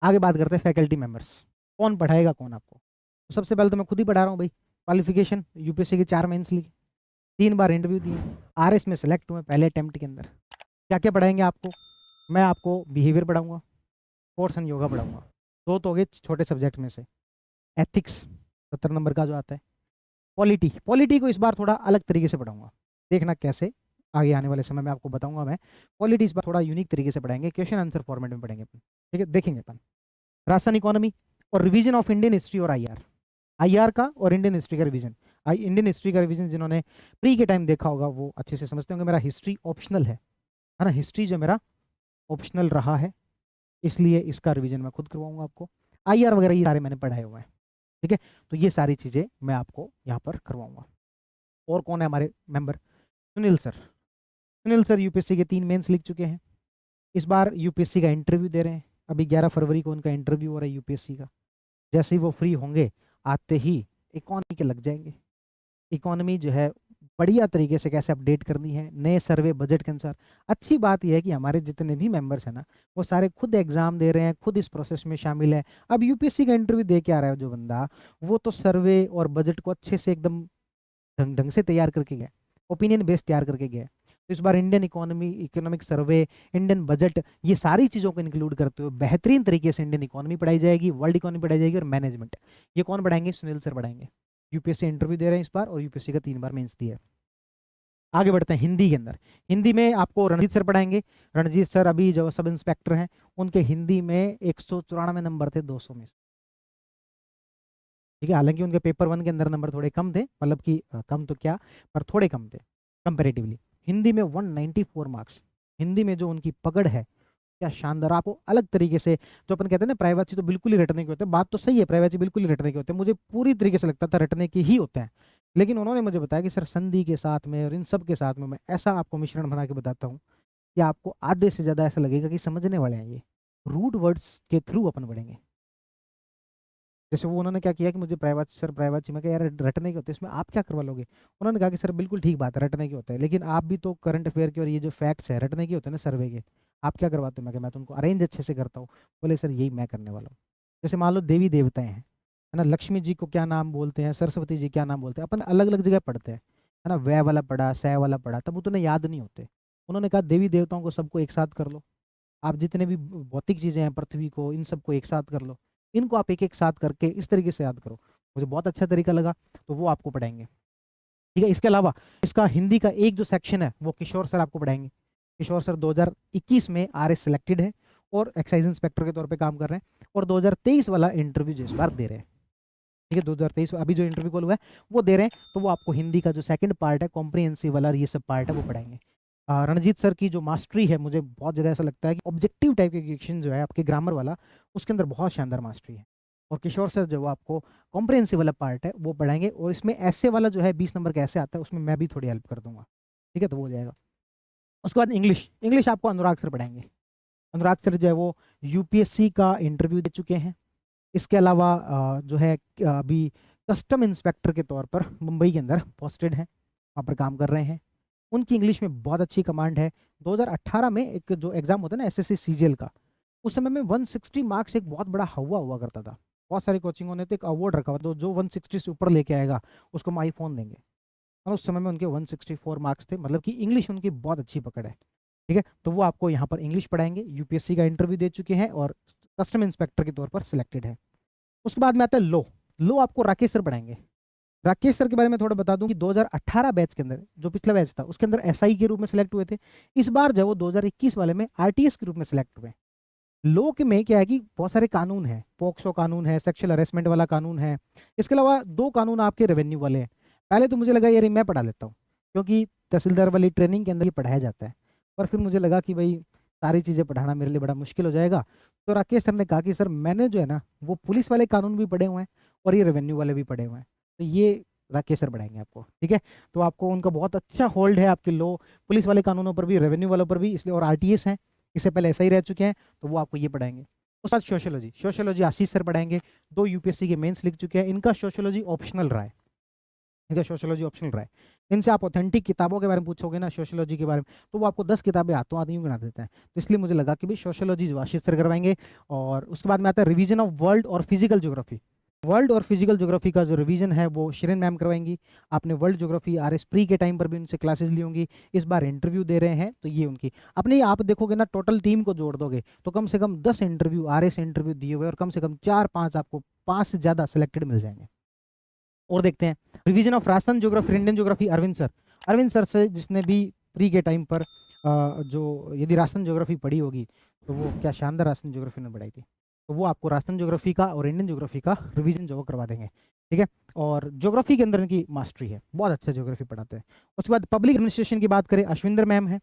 आगे बात करते हैं फैकल्टी मेंबर्स, कौन पढ़ाएगा कौन आपको। तो सबसे पहले तो मैं खुद ही पढ़ा रहा हूँ भाई। क्वालिफिकेशन यूपीएससी की 4 मेंस ली, 3 बार इंटरव्यू दिए, आरएस में सेलेक्ट हुए पहले अटेम्प्ट के अंदर। क्या क्या पढ़ाएंगे आपको? मैं आपको बिहेवियर पढ़ाऊंगा, कोर्स एंड योगा पढ़ाऊंगा, दो तो हो गए छोटे सब्जेक्ट में से। एथिक्स 70 नंबर का जो आता है। पॉलिटी, पॉलिटी को इस बार थोड़ा अलग तरीके से पढ़ाऊंगा, देखना कैसे, आगे आने वाले समय में आपको बताऊंगा मैं। पॉलिटी इस बार थोड़ा यूनिक तरीके से पढ़ाएंगे, क्वेश्चन आंसर फॉर्मेट में पढ़ेंगे अपन, ठीक है, देखेंगे अपन। राजस्थान इकोनॉमी और रिवीजन ऑफ इंडियन हिस्ट्री और आईआर, आईआर का और इंडियन हिस्ट्री का रिवीजन। इंडियन हिस्ट्री का रिवीजन जिन्होंने प्री के टाइम देखा होगा वो अच्छे से समझते होंगे। मेरा हिस्ट्री ऑप्शनल है ना, हिस्ट्री जो मेरा ऑप्शनल रहा है, इसलिए इसका रिवीजन मैं खुद करवाऊंगा आपको। आईआर वगैरह ये सारे मैंने पढ़ाए हुए हैं, ठीक है। तो ये सारी चीज़ें मैं आपको यहाँ पर करवाऊंगा। और कौन है हमारे member? Sunil sir. Sunil sir UPSC के 3 मेंस लिख चुके हैं, इस बार यूपीएससी का इंटरव्यू दे रहे हैं। अभी 11 फरवरी को उनका इंटरव्यू हो रहा है यूपीएससी का। जैसे ही वो फ्री होंगे आते ही इकोनॉमी के लग जाएंगे। इकोनॉमी जो है बढ़िया तरीके से कैसे अपडेट करनी है नए सर्वे बजट के अनुसार। अच्छी बात यह है कि हमारे जितने भी मेंबर्स हैं ना, वो सारे खुद एग्जाम दे रहे हैं, खुद इस प्रोसेस में शामिल है। अब यूपीएससी का इंटरव्यू दे के आ रहा है जो बंदा, वो तो सर्वे और बजट को अच्छे से एकदम ढंग ढंग से तैयार करके गया, ओपिनियन बेस्ड तैयार करके गया। तो इस बार Indian economy, economic survey, Indian budget, ये सारी चीज़ों को इंक्लूड करते हुए बेहतरीन तरीके से इंडियन इकोनॉमी पढ़ाई जाएगी, वर्ल्ड इकोनॉमी पढ़ाई जाएगी और मैनेजमेंट। ये कौन पढ़ाएंगे? सुनील सर पढ़ाएंगे। यूपीएससी इंटरव्यू दे रहे हैं इस बार और यूपीएससी का 3 बार मेंस दिया है। आगे बढ़ते हैं हिंदी के अंदर। हिंदी में आपको रणजीत सर पढ़ाएंगे। रणजीत सर अभी जो सब इंस्पेक्टर हैं, उनके हिंदी में 194 नंबर थे 200 में से, ठीक है। हालांकि उनके पेपर 1 के अंदर नंबर थोड़े कम थे, मतलब कि कम तो क्या, पर थोड़े कम थे कंपेरेटिवली। हिंदी में 194 मार्क्स। हिंदी में जो उनकी पकड़ है, क्या शानदार। आपको अलग तरीके से, जो अपन कहते हैं ना प्राइवेसी तो बिल्कुल ही रटने के होते हैं, बात तो सही है, प्राइवेसी बिल्कुल ही रटने के होते हैं, मुझे पूरी तरीके से लगता था रटने के ही होते हैं। लेकिन उन्होंने मुझे बताया कि सर संधि के साथ में और इन सब के साथ में मैं ऐसा आपको मिश्रण बना के बताता हूँ कि आपको आधे से ज़्यादा ऐसा लगेगा कि समझने वाले हैं ये। रूट वर्ड्स के थ्रू अपन बढ़ेंगे। जैसे वो उन्होंने क्या किया कि मुझे प्राइवेसी सर, प्राइवेसी में कहा यार रटने के होते हैं, इसमें आप क्या करवा लोगे? उन्होंने कहा कि सर बिल्कुल ठीक बात है, रटने के होते हैं, लेकिन आप भी तो करंट अफेयर के और ये जो फैक्ट्स है रटने के होते हैं ना सर्वे के, आप क्या करवाते हो? मैं तो उनको अरेंज अच्छे से करता हूँ। बोले सर यही मैं करने वाला हूँ। जैसे मान लो देवी देवताएं हैं, है ना, लक्ष्मी जी को क्या नाम बोलते हैं, सरस्वती जी क्या नाम बोलते हैं, अपन अलग अलग जगह पढ़ते हैं, है ना, वह वाला पढ़ा, सह वाला पढ़ा, तब उतने याद नहीं होते। उन्होंने कहा देवी देवताओं को सबको एक साथ कर लो, आप जितने भी भौतिक चीजें हैं पृथ्वी को, इन सबको एक साथ कर लो, इनको आप एक एक साथ करके इस तरीके से याद करो। मुझे बहुत अच्छा तरीका लगा, तो वो आपको पढ़ाएंगे, ठीक है। इसके अलावा इसका हिंदी का एक जो सेक्शन है वो किशोर सर आपको पढ़ाएंगे। किशोर सर 2021 में आरएस सेलेक्टेड है और एक्साइज इंस्पेक्टर के तौर पे काम कर रहे हैं, और 2023 वाला इंटरव्यू जो इस बार दे रहे हैं, ठीक है। 2023 अभी जो इंटरव्यू कॉल हुआ है वो दे रहे हैं, तो वो आपको हिंदी का जो सेकंड पार्ट है, कॉम्प्रिहेंसिव वाला, ये सब पार्ट है वो पढ़ाएंगे। रणजीत सर की जो मास्टरी है, मुझे बहुत ज़्यादा ऐसा लगता है कि ऑब्जेक्टिव टाइप के क्वेश्चन जो है आपके ग्रामर वाला, उसके अंदर बहुत शानदार मास्टरी है। और किशोर सर जो वो आपको कॉम्प्रिहेंसिव वाला पार्ट है वो पढ़ाएंगे, और इसमें ऐसे वाला जो है 20 नंबर का ऐसे आता है, उसमें मैं भी थोड़ी हेल्प कर दूंगा, ठीक है, तो वो हो जाएगा। उसके बाद इंग्लिश, इंग्लिश आपको अनुराग सर पढ़ाएंगे। अनुराग सर जो है वो यूपीएससी का इंटरव्यू दे चुके हैं। इसके अलावा जो है अभी कस्टम इंस्पेक्टर के तौर पर मुंबई के अंदर पोस्टेड हैं, वहाँ पर काम कर रहे हैं। उनकी इंग्लिश में बहुत अच्छी कमांड है। 2018 में एक जो एग्जाम होता है ना एसएससी सीजीएल का, उस समय में 160 मार्क्स एक बहुत बड़ा हवा हुआ करता था। बहुत सारी कोचिंगों ने तो एक अवार्ड रखा हुआ, तो जो 160 से ऊपर लेके आएगा उसको हम आईफोन देंगे। और उस समय में उनके 164 मार्क्स थे, मतलब कि इंग्लिश उनकी बहुत अच्छी पकड़ है, ठीक है। तो वो आपको यहाँ पर इंग्लिश पढ़ाएंगे, यूपीएससी का इंटरव्यू दे चुके हैं और कस्टम इंस्पेक्टर के तौर पर सिलेक्टेड है। उसके बाद में आता है लो। लो आपको राकेश सर पढ़ाएंगे। राकेश सर के बारे में थोड़ा बता दूं कि 2018 बैच के अंदर, जो पिछला बैच था उसके अंदर एसआई के रूप में सिलेक्ट हुए थे। इस बार जब वो 2021 वाले में आरटीएस के रूप में सिलेक्ट हुए। लो के में क्या है कि बहुत सारे कानून है, पोक्सो कानून है, सेक्सुअल हरेसमेंट वाला कानून है, इसके अलावा 2 कानून आपके रेवेन्यू वाले हैं। पहले तो मुझे लगा यार मैं पढ़ा लेता हूँ, क्योंकि तहसीलदार वाली ट्रेनिंग के अंदर ये पढ़ाया जाता है, पर फिर मुझे लगा कि भाई सारी चीज़ें पढ़ाना मेरे लिए बड़ा मुश्किल हो जाएगा। तो राकेश सर ने कहा कि सर मैंने जो है ना वो पुलिस वाले कानून भी पढ़े हुए हैं और ये रेवेन्यू वाले भी पढ़े हुए हैं, तो ये राकेश सर पढ़ाएंगे आपको, ठीक है। तो आपको उनका बहुत अच्छा होल्ड है आपके लो, पुलिस वाले कानूनों पर भी, रेवेन्यू वालों पर भी, इसलिए, और आरटीएस हैं, इससे पहले ऐसा ही रह चुके हैं, तो वो आपको ये पढ़ाएंगे। उसके बाद सोशियोलॉजी, सोशियोलॉजी आशीष सर पढ़ाएंगे। 2 यूपीएससी के मेंस लिख चुके हैं, इनका सोशियोलॉजी ऑप्शनल रहा है, इनका सोशियोलॉजी ऑप्शनल रहा है। इनसे आप ऑथेंटिक किताबों के बारे में पूछोगे ना सोशियोलॉजी के बारे में, तो वो आपको 10 किताबें हाथों हाथ यूँ गिना देते हैं। तो इसलिए मुझे लगा कि भाई सोशियोलॉजी जो आशीष सर करवाएंगे। और उसके बाद में आता है रिवीजन ऑफ वर्ल्ड और फिजिकल ज्योग्राफी। वर्ल्ड और फिजिकल ज्योग्राफी का जो रिवीजन है वो शिरीन मैम करवाएंगी। आपने वर्ल्ड ज्योग्राफी RS प्री के टाइम पर भी उनसे क्लासेस ली होंगी, इस बार इंटरव्यू दे रहे हैं, तो ये उनकी अपनी आप देखोगे ना टोटल टीम को जोड़ दोगे तो कम से कम 10 इंटरव्यू RS इंटरव्यू दिए हुए और कम से कम 4-5 आपको 5 से ज़्यादा सिलेक्टेड मिल जाएंगे। और देखते हैं revision of Rajasthan geography, Indian geography, Arvind sir से जिसने भी प्री के टाइम पर जो यदि राजस्थान ज्योग्राफी पढ़ी होगी तो वो क्या शानदार राजस्थान ज्योग्राफी ने पढ़ाई थी, तो वो आपको राजस्थान ज्योग्राफी का और इंडियन ज्योग्राफी का रिवीजन जो वो करवा देंगे। ठीक है, और ज्योग्राफी के अंदर इनकी मास्टरी है, बहुत अच्छा ज्योग्राफी पढ़ाते हैं। उसके बाद पब्लिक एडमिनिस्ट्रेशन की बात करें, अश्विंदर मैम है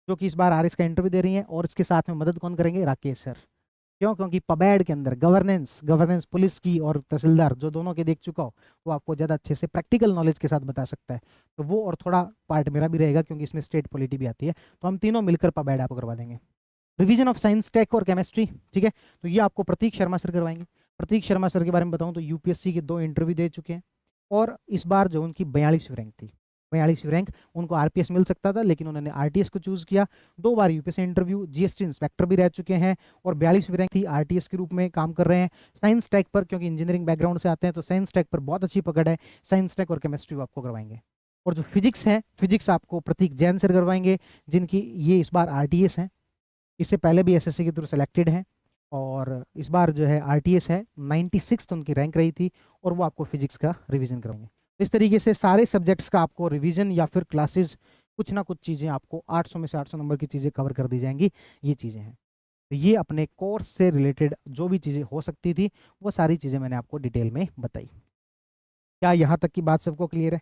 जो कि इस बार RS का इंटरव्यू दे रही हैं, और इसके साथ में मदद कौन करेंगे, राकेश सर। क्यों? क्योंकि पबैड के अंदर गवर्नेंस पुलिस की और तहसीलदार जो दोनों के देख चुका हो, वो आपको ज़्यादा अच्छे से प्रैक्टिकल नॉलेज के साथ बता सकता है। तो वो और थोड़ा पार्ट मेरा भी रहेगा क्योंकि इसमें स्टेट पॉलिटी भी आती है, तो हम तीनों मिलकर पबैड आपको करवा देंगे। रिवीजन ऑफ साइंस, टेक और केमिस्ट्री, ठीक है, तो ये आपको प्रतीक शर्मा सर करवाएंगे। प्रतीक शर्मा सर के बारे में बताऊं तो UPSC के 2 इंटरव्यू दे चुके हैं, और इस बार जो उनकी 42वीं रैंक थी, 42वीं रैंक, उनको RPS मिल सकता था लेकिन उन्होंने RTS को चूज किया। 2 बार UPSC इंटरव्यू, GST इंस्पेक्टर भी रह चुके हैं, और 42वीं रैंक थी, RTS के रूप में काम कर रहे हैं। साइंस टेक पर, क्योंकि इंजीनियरिंग बैकग्राउंड से आते हैं तो साइंस टेक पर बहुत अच्छी पकड़ है, साइंस टेक और केमिस्ट्री वो आपको करवाएंगे। और जो फिजिक्स है, फिजिक्स आपको प्रतीक जैन सर करवाएंगे, जिनकी ये इस बार RTS हैं, इससे पहले भी SSC के थ्रू सेलेक्टेड हैं, और इस बार जो है RTS है, 96 उनकी रैंक रही थी, और वो आपको फिजिक्स का रिवीजन कराएंगे। इस तरीके से सारे सब्जेक्ट्स का आपको रिवीजन या फिर क्लासेस, कुछ ना कुछ चीज़ें आपको 800 में से 800 नंबर की चीज़ें कवर कर दी जाएंगी। ये चीज़ें हैं, तो ये अपने कोर्स से रिलेटेड जो भी चीज़ें हो सकती थी वो सारी चीज़ें मैंने आपको डिटेल में बताई। क्या यहाँ तक की बात सबको क्लियर है?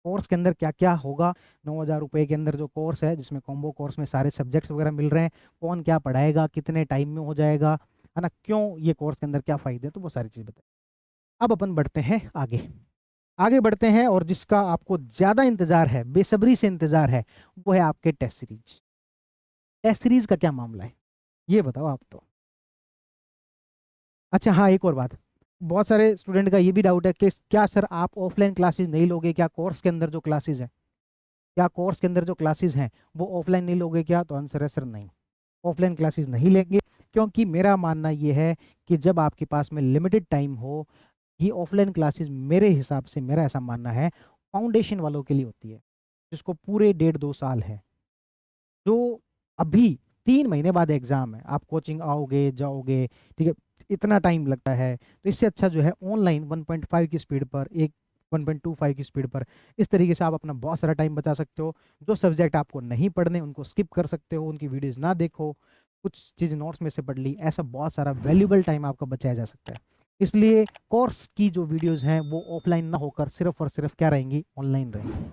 कोर्स के अंदर क्या क्या होगा, 9,000 रुपये के अंदर जो कोर्स है, जिसमें कॉम्बो कोर्स में सारे सब्जेक्ट्स वगैरह मिल रहे हैं, कौन क्या पढ़ाएगा, कितने टाइम में हो जाएगा, है ना, क्यों ये कोर्स के अंदर क्या फ़ायदे, तो वो सारी चीज़ बताए। अब अपन बढ़ते हैं आगे, आगे बढ़ते हैं, और जिसका आपको ज़्यादा इंतज़ार है, बेसब्री से इंतज़ार है, वो है आपके टेस्ट सीरीज। टेस्ट सीरीज का क्या मामला है ये बताओ आप तो। अच्छा हाँ, एक और बात, बहुत सारे स्टूडेंट का ये भी डाउट है कि क्या सर आप ऑफलाइन क्लासेस नहीं लोगे क्या, कोर्स के अंदर जो क्लासेस है, क्या कोर्स के अंदर जो क्लासेस हैं वो ऑफलाइन नहीं लोगे क्या? तो आंसर है सर नहीं, ऑफलाइन क्लासेस नहीं लेंगे, क्योंकि मेरा मानना ये है कि जब आपके पास में लिमिटेड टाइम हो, ये ऑफलाइन क्लासेस मेरे हिसाब से, मेरा ऐसा मानना है, फाउंडेशन वालों के लिए होती है, जिसको पूरे 1.5-2 साल है, जो अभी 3 महीने बाद एग्जाम है, आप कोचिंग आओगे जाओगे, ठीक है, इतना टाइम लगता है, तो इससे अच्छा जो है ऑनलाइन 1.5 की स्पीड पर, एक 1.25 की स्पीड पर, इस तरीके से आप अपना बहुत सारा टाइम बचा सकते हो। जो सब्जेक्ट आपको नहीं पढ़ने उनको स्किप कर सकते हो, उनकी वीडियोस ना देखो, कुछ चीज़ नोट्स में से पढ़ ली, ऐसा बहुत सारा वैल्यूबल टाइम आपका बचाया जा सकता है। इसलिए कोर्स की जो वीडियोस हैं वो ऑफलाइन ना होकर सिर्फ और सिर्फ क्या रहेंगी, ऑनलाइन रहेंगी।